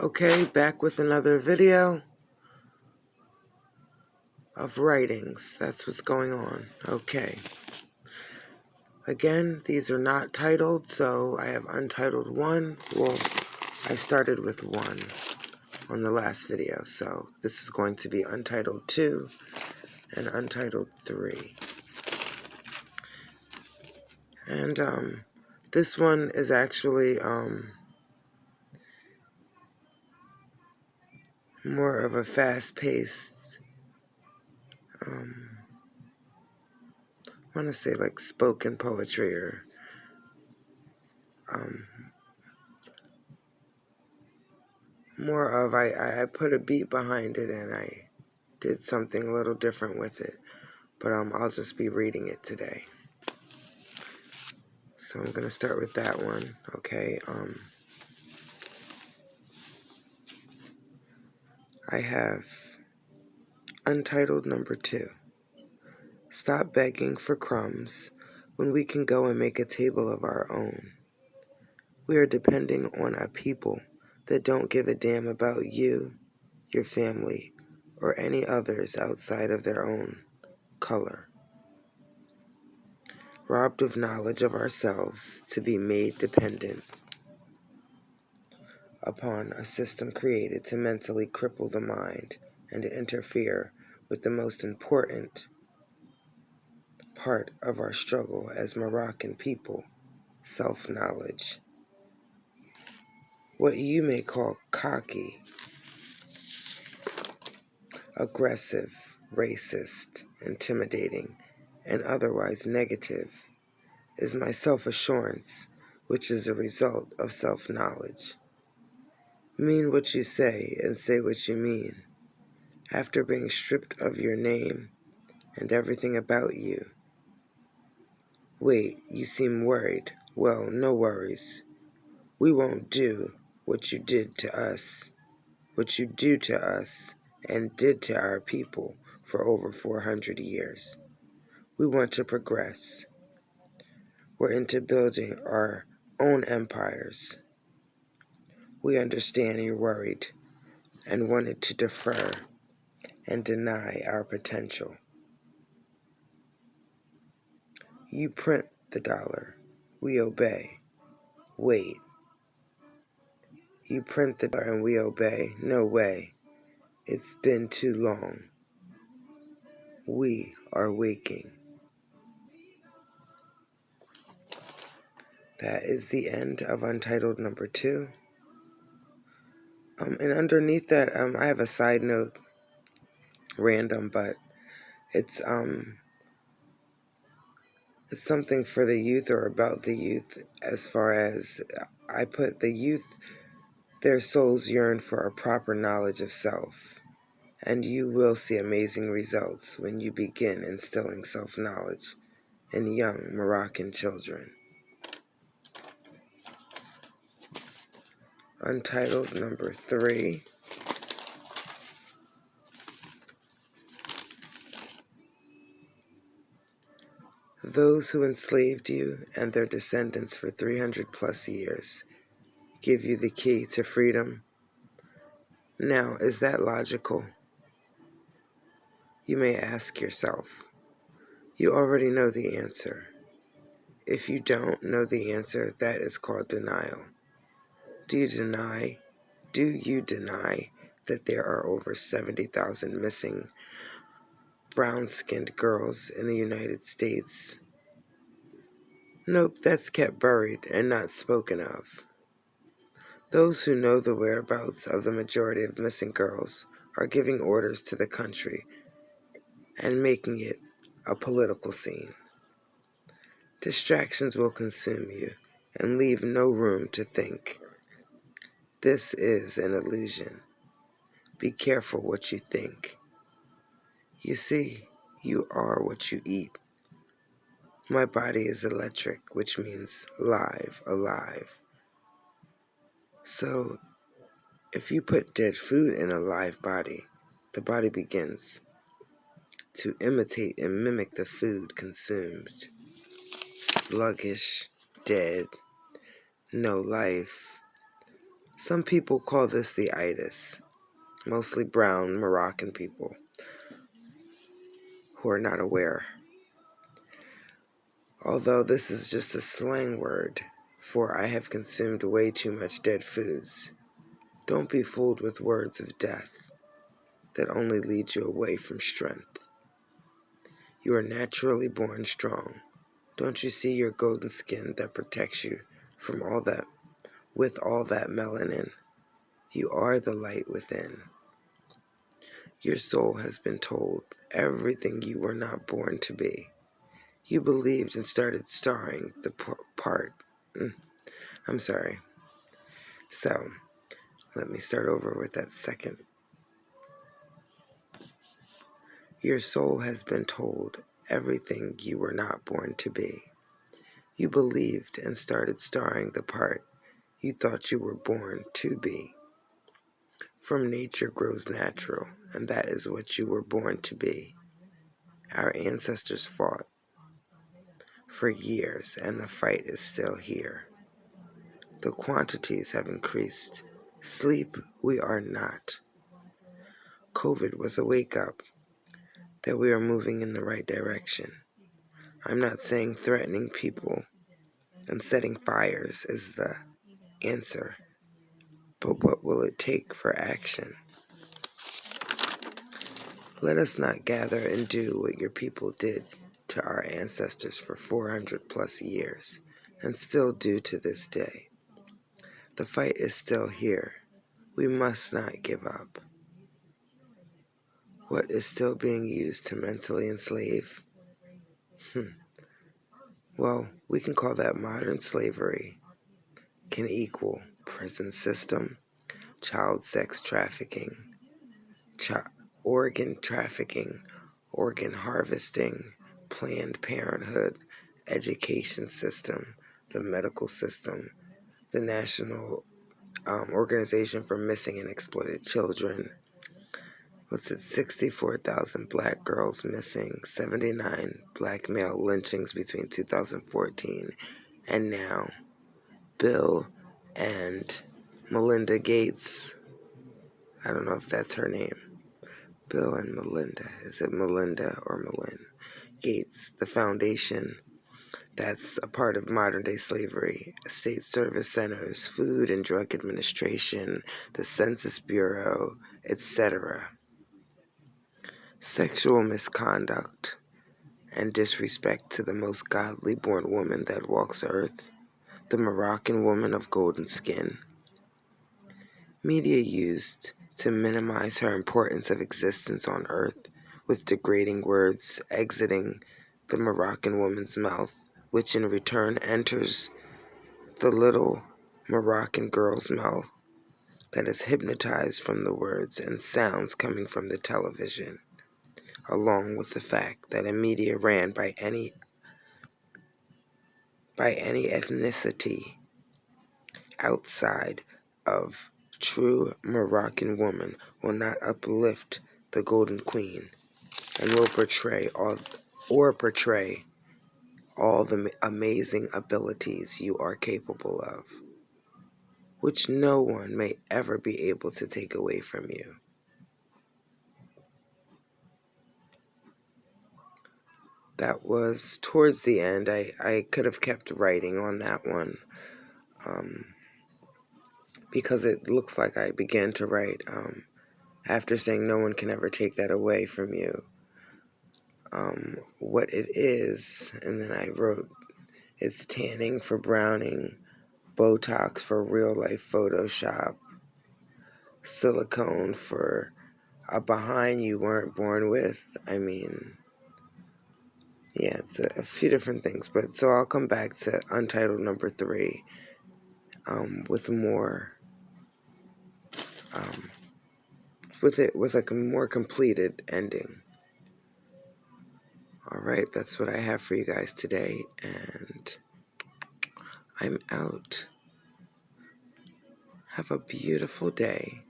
Okay, back with another video of writings. That's what's going on. Okay. Again, these are not titled, so I have Untitled 1. Well, I started with 1 on the last video, so this is going to be Untitled 2 and Untitled 3. And this one is actually more of a fast-paced, I want to say like spoken poetry or more of, I put a beat behind it and I did something a little different with it. But I'll just be reading it today. So I'm going to start with that one, okay? I have Untitled number 2. Stop begging for crumbs when we can go and make a table of our own. We are depending on a people that don't give a damn about you, your family, or any others outside of their own color. Robbed of knowledge of ourselves to be made dependent upon a system created to mentally cripple the mind and to interfere with the most important part of our struggle as Moroccan people, self-knowledge. What you may call cocky, aggressive, racist, intimidating, and otherwise negative is my self-assurance, which is a result of self-knowledge. Mean what you say and say what you mean. After being stripped of your name and everything about you. Wait, you seem worried. Well, no worries. We won't do what you did to us, what you do to us and did to our people for over 400 years. We want to progress. We're into building our own empires. We understand you're worried and wanted to defer and deny our potential. You print the dollar. We obey. Wait. You print the dollar and we obey. No way. It's been too long. We are waking. That is the end of Untitled number 2. And underneath that, I have a side note, random, but it's something for the youth or about the youth, as far as I put the youth, their souls yearn for a proper knowledge of self, and you will see amazing results when you begin instilling self-knowledge in young Moroccan children. Untitled number 3. Those who enslaved you and their descendants for 300 plus years give you the key to freedom. Now, is that logical? You may ask yourself. You already know the answer. If you don't know the answer, that is called denial. Do you deny that there are over 70,000 missing brown-skinned girls in the United States? Nope, that's kept buried and not spoken of. Those who know the whereabouts of the majority of missing girls are giving orders to the country and making it a political scene. Distractions will consume you and leave no room to think. This is an illusion. Be careful what you think. You see, you are what you eat. My body is electric, which means live, alive. So, if you put dead food in a live body, the body begins to imitate and mimic the food consumed. Sluggish, dead, no life, Some people call this the itis, mostly brown Moroccan people who are not aware. Although this is just a slang word, for I have consumed way too much dead foods. Don't be fooled with words of death that only lead you away from strength. You are naturally born strong. Don't you see your golden skin that protects you from all that, with all that melanin? You are the light within. Your soul has been told everything you were not born to be. You believed and started starring the part. I'm sorry. So, let me start over with that second. Your soul has been told everything you were not born to be. You believed and started starring the part you thought you were born to be. From nature grows natural, and that is what you were born to be. Our ancestors fought for years, and the fight is still here. The quantities have increased. Sleep, we are not. COVID was a wake-up that we are moving in the right direction. I'm not saying threatening people and setting fires is the answer, but what will it take for action? Let us not gather and do what your people did to our ancestors for 400 plus years and still do to this day. The fight is still here. We must not give up. What is still being used to mentally enslave? Well, we can call that modern slavery. Can equal prison system, child sex trafficking, organ trafficking, organ harvesting, Planned Parenthood, education system, the medical system, the National Organization for Missing and Exploited Children. 64,000 black girls missing, 79 black male lynchings between 2014 and now. Bill and Melinda Gates, I don't know if that's her name. Bill and Melinda, is it Melinda or Melinda Gates, the foundation that's a part of modern day slavery, state service centers, Food and Drug Administration, the Census Bureau, etc. Sexual misconduct and disrespect to the most godly born woman that walks earth, the Moroccan woman of golden skin. Media used to minimize her importance of existence on earth with degrading words exiting the Moroccan woman's mouth, which in return enters the little Moroccan girl's mouth that is hypnotized from the words and sounds coming from the television, along with the fact that a media ran by any ethnicity outside of true Moroccan woman will not uplift the Golden Queen and will portray all the amazing abilities you are capable of, which no one may ever be able to take away from you. That was towards the end. I could have kept writing on that one because it looks like I began to write after saying no one can ever take that away from you. What it is, and then I wrote, it's tanning for browning, Botox for real life Photoshop, silicone for a behind you weren't born with. I mean, yeah, it's a few different things, but so I'll come back to Untitled number 3 with more, with a more completed ending. All right, that's what I have for you guys today, and I'm out. Have a beautiful day.